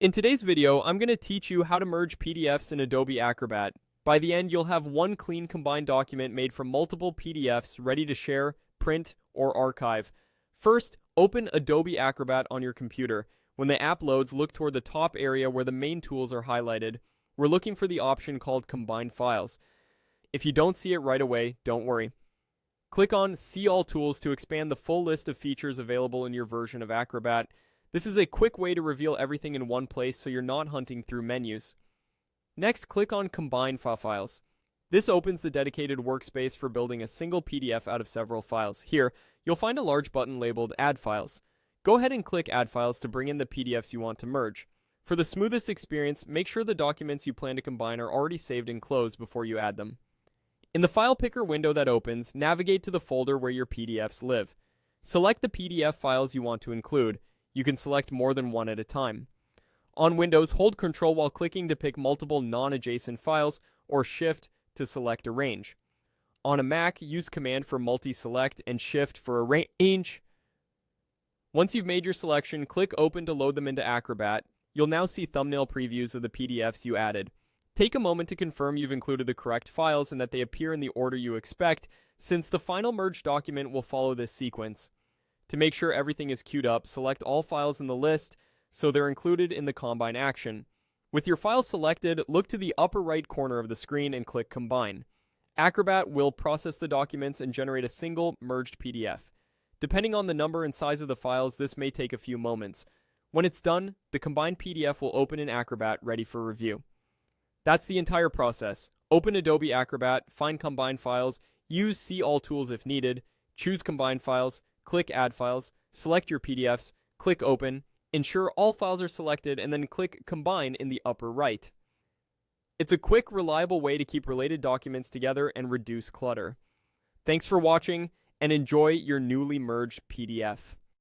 In today's video, I'm going to teach you how to merge PDFs in Adobe Acrobat. By the end, you'll have one clean combined document made from multiple PDFs ready to share, print, or archive. First, open Adobe Acrobat on your computer. When the app loads, look toward the top area where the main tools are highlighted. We're looking for the option called Combine Files. If you don't see it right away, don't worry. Click on See All Tools to expand the full list of features available in your version of Acrobat. This is a quick way to reveal everything in one place so you're not hunting through menus. Next, click on Combine Files. This opens the dedicated workspace for building a single PDF out of several files. Here, you'll find a large button labeled Add Files. Go ahead and click Add Files to bring in the PDFs you want to merge. For the smoothest experience, make sure the documents you plan to combine are already saved and closed before you add them. In the File Picker window that opens, navigate to the folder where your PDFs live. Select the PDF files you want to include. You can select more than one at a time. On Windows, hold Ctrl while clicking to pick multiple non-adjacent files, or Shift to select a range. On a Mac, use Command for multi-select and Shift for arrange. Once you've made your selection, click Open to load them into Acrobat. You'll now see thumbnail previews of the PDFs you added. Take a moment to confirm you've included the correct files and that they appear in the order you expect, since the final merged document will follow this sequence. To make sure everything is queued up, select all files in the list so they're included in the Combine action. With your file selected, look to the upper right corner of the screen and click Combine. Acrobat will process the documents and generate a single merged PDF. Depending on the number and size of the files, this may take a few moments. When it's done, the combined PDF will open in Acrobat ready for review. That's the entire process. Open Adobe Acrobat, find Combine Files, use See All Tools if needed, choose Combine Files, click Add Files, select your PDFs, click Open, ensure all files are selected, and then click Combine in the upper right. It's a quick, reliable way to keep related documents together and reduce clutter. Thanks for watching, and enjoy your newly merged PDF.